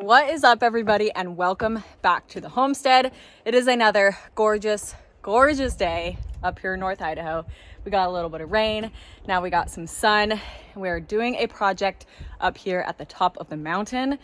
What is up, everybody, and welcome back to the homestead. It is another gorgeous day up here in North Idaho. We got a little bit of rain, now we got some sun. We're doing a project up here at the top of the mountain.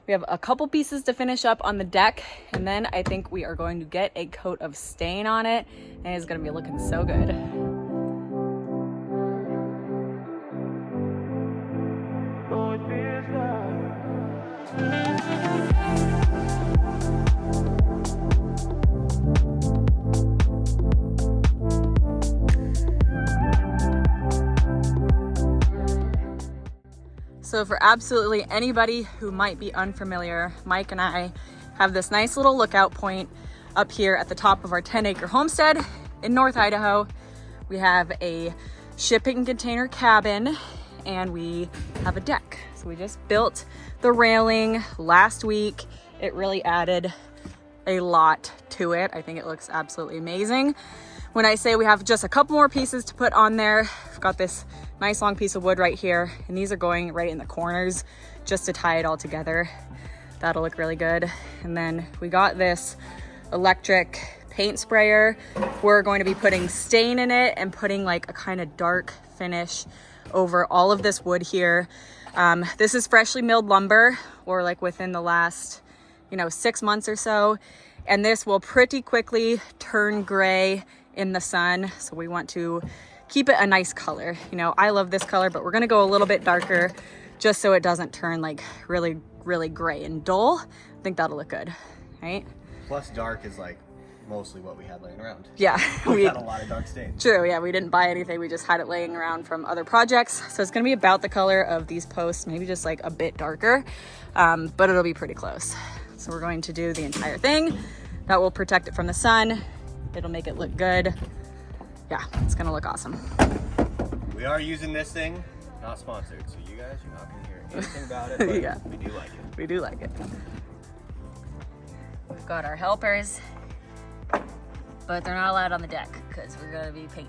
We have a couple pieces to finish up on the deck, and then I think we are going to get a coat of stain on it, and it's gonna be looking so good. So for absolutely anybody who might be unfamiliar, Mike and I have this nice little lookout point up here at the top of our 10-acre homestead in North Idaho. We have a shipping container cabin and we have a deck. So we just built the railing last week. It really added a lot to it. I think it looks absolutely amazing. When I say we have just a couple more pieces to put on there, I've got this nice long piece of wood right here, and these are going right in the corners just to tie it all together. That'll look really good. And then we got this electric paint sprayer. We're going to be putting stain in it and putting like a kind of dark finish over all of this wood here. This is freshly milled lumber, or like within the last 6 months or so, and this will pretty quickly turn gray in the sun, so we want to keep it a nice color. I love this color, but we're gonna go a little bit darker just so it doesn't turn like really gray and dull. I think that'll look good, right? Plus dark is like mostly what we had laying around. Yeah, we had a lot of dark stain. True, yeah, we didn't buy anything, we just had it laying around from other projects. So it's gonna be about the color of these posts, maybe just like a bit darker, but it'll be pretty close. So we're going to do the entire thing. That will protect it from the sun. It'll make it look good. Yeah, it's gonna look awesome. We are using this thing, not sponsored, so you guys, you're not gonna hear anything about it, but Yeah. we do like it. We do like it. We've got our helpers, but they're not allowed on the deck because we're gonna be painting.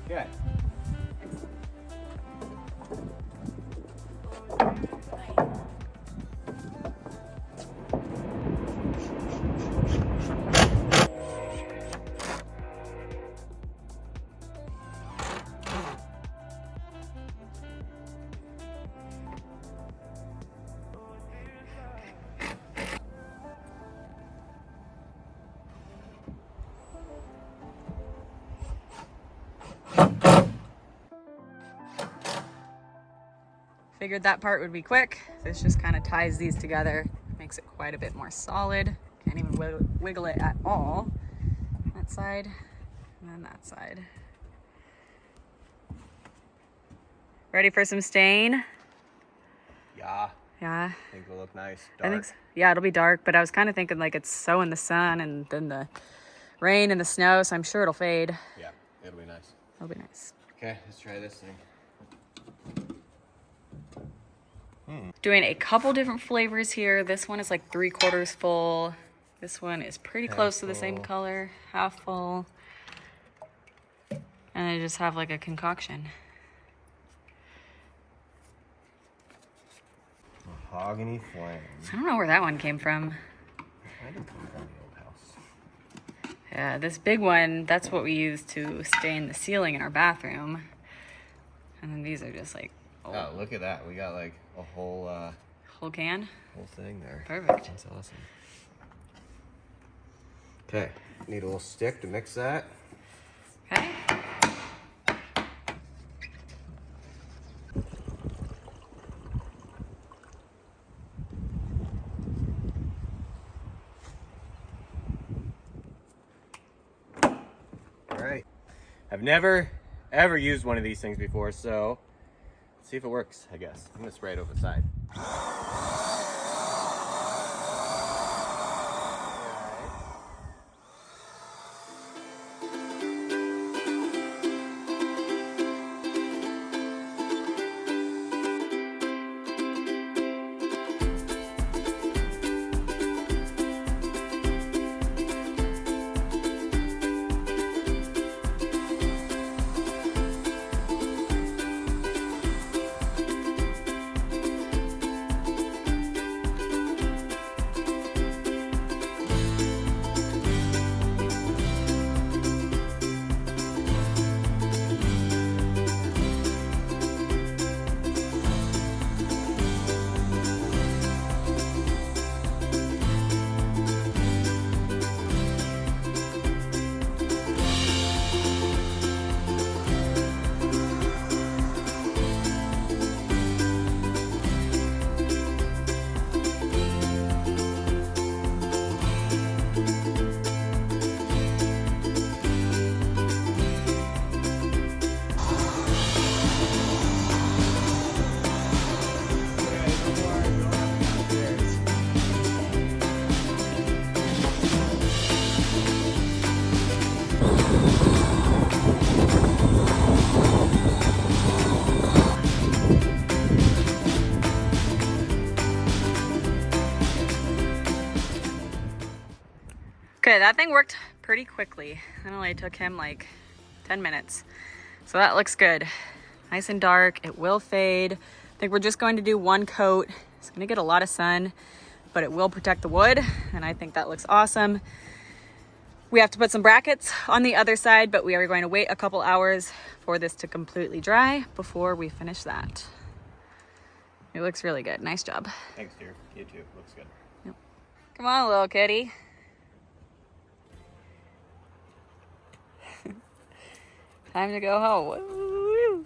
Okay. Figured that part would be quick. This just kind of ties these together, makes it quite a bit more solid. Can't even wiggle it at all. That side, and then that side. Ready for some stain? Yeah. Yeah. I think it'll look nice. I Dark. think so. Yeah, it'll be dark, but I was kind of thinking like it's so in the sun and then the rain and the snow, so I'm sure it'll fade. Yeah, it'll be nice. It'll be nice. Okay, let's try this thing. Doing a couple different flavors here. This one is like 3/4 full. This one is pretty close to the same full. color, half full. And I just have like a concoction. Mahogany flame. I don't know where that one came from. I didn't come from the old house. Yeah, this big one, that's what we use to stain the ceiling in our bathroom. And then these are just like Oh, look at that. We got like a whole can. whole thing there. Perfect. That's awesome. Okay, need a little stick to mix that. Okay. All right. I've never ever used one of these things before, so let's see if it works, I guess. I'm gonna spray it over the side. Okay, that thing worked pretty quickly. It only took him like 10 minutes. So that looks good. Nice and dark. It will fade. I think we're just going to do one coat. It's gonna get a lot of sun, but it will protect the wood, and I think that looks awesome. We have to put some brackets on the other side, but we are going to wait a couple hours for this to completely dry before we finish that. It looks really good. Nice job. Thanks, dear. You too. Looks good. Yep. Come on, little kitty. Time to go home. Woo.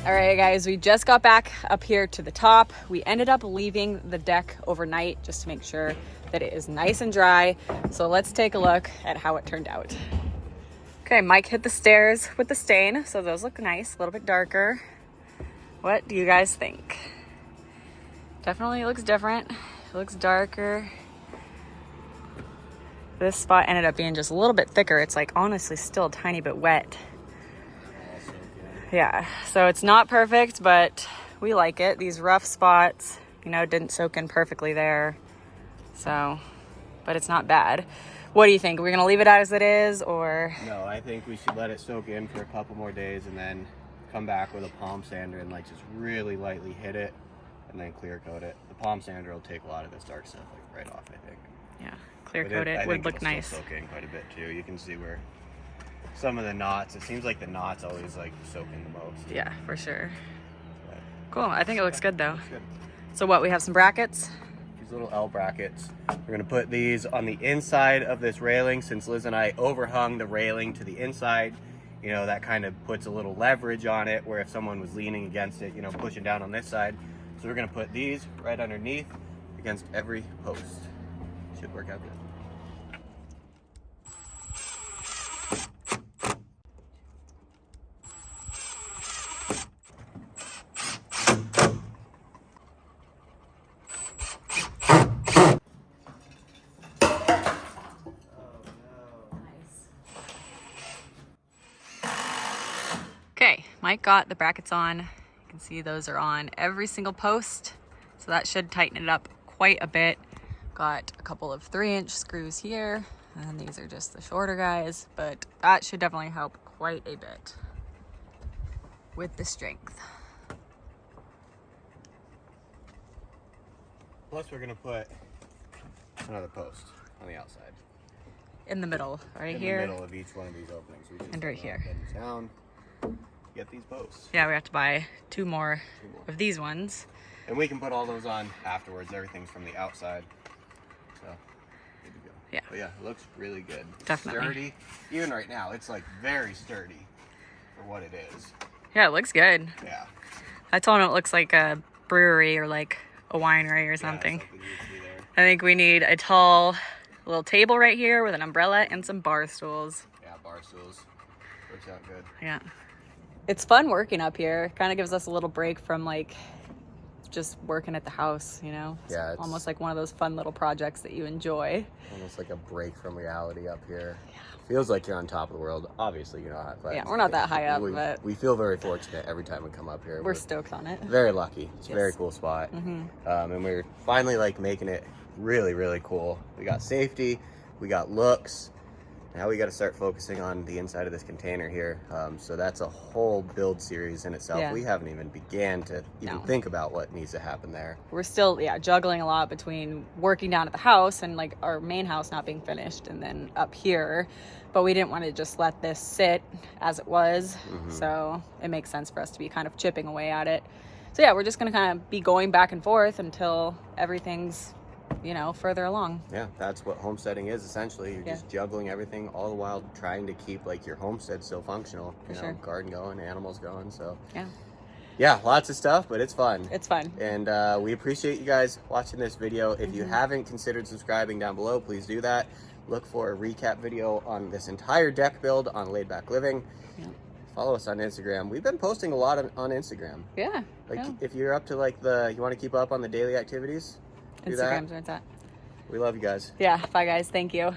All right, guys, we just got back up here to the top. We ended up leaving the deck overnight just to make sure that it is nice and dry. So let's take a look at how it turned out. Okay, Mike hit the stairs with the stain, so those look nice, a little bit darker. What do you guys think? Definitely looks different. It looks darker. This spot ended up being just a little bit thicker. It's like honestly still a tiny bit wet. Yeah, so it's not perfect, but we like it. These rough spots, you know, didn't soak in perfectly there. So, but it's not bad. What do you think? Are we gonna leave it as it is, or? No, I think we should let it soak in for a couple more days and then come back with a palm sander and like just really lightly hit it and then clear coat it. The palm sander will take a lot of this dark stuff like right off, I think. Yeah, clear coat it would look nice. Still soak in quite a bit too. You can see where some of the knots, it seems like the knots always like soak in the most. Yeah, for sure. But, cool, I think it looks good though. looks good. So what, we have some brackets? These little L brackets. We're gonna put these on the inside of this railing since Liz and I overhung the railing to the inside. You know, that kind of puts a little leverage on it where if someone was leaning against it, you know, pushing down on this side. So we're gonna put these right underneath against every post. Should work out good. Okay, Mike got the brackets on. You can see those are on every single post. So that should tighten it up quite a bit. Got a couple of 3-inch screws here, and these are just the shorter guys, but that should definitely help quite a bit with the strength. Plus we're gonna put another post on the outside. In the middle, right in here. In the middle of each one of these openings. We just And right here. bend down, get these posts. Yeah, we have to buy two more of these ones. And we can put all those on afterwards. Everything's from the outside. So, good to go. Yeah. But yeah, it looks really good. Definitely. Sturdy. Even right now, it's like very sturdy for what it is. Yeah, it looks good. Yeah. I told him it looks like a brewery or like a winery or something. Yeah, something you see there. I think we need a tall little table right here with an umbrella and some bar stools. Yeah, bar stools. Works out good. Yeah. It's fun working up here. Kind of gives us a little break from like just working at the house, you know? Yeah, it's almost like one of those fun little projects that you enjoy. Almost like a break from reality up here. Yeah. Feels like you're on top of the world. Obviously, you're not. But yeah, we're not that high up, but we feel very fortunate every time we come up here. We're stoked on it. Very lucky. It's a Yes. very cool spot. Mm-hmm. And we're finally like making it really, really cool. We got safety, we got looks. Now we got to start focusing on the inside of this container here. So that's a whole build series in itself. Yeah. We haven't even began to even think about what needs to happen there. We're still, juggling a lot between working down at the house and like our main house not being finished and then up here. But we didn't want to just let this sit as it was. Mm-hmm. So it makes sense for us to be kind of chipping away at it. So yeah, we're just going to kind of be going back and forth until everything's, further along. Yeah, that's what homesteading is essentially. You're just juggling everything all the while trying to keep like your homestead still functional. You know, garden going, animals going. So yeah, lots of stuff, but it's fun. It's fun. And we appreciate you guys watching this video. If you haven't considered subscribing down below, please do that. Look for a recap video on this entire deck build on Laid Back Living. Yeah. Follow us on Instagram. We've been posting a lot on Instagram. Yeah. Like if you're up to like you want to keep up on the daily activities, Do that. Instagram's where it's at. We love you guys. Yeah, bye guys. Thank you.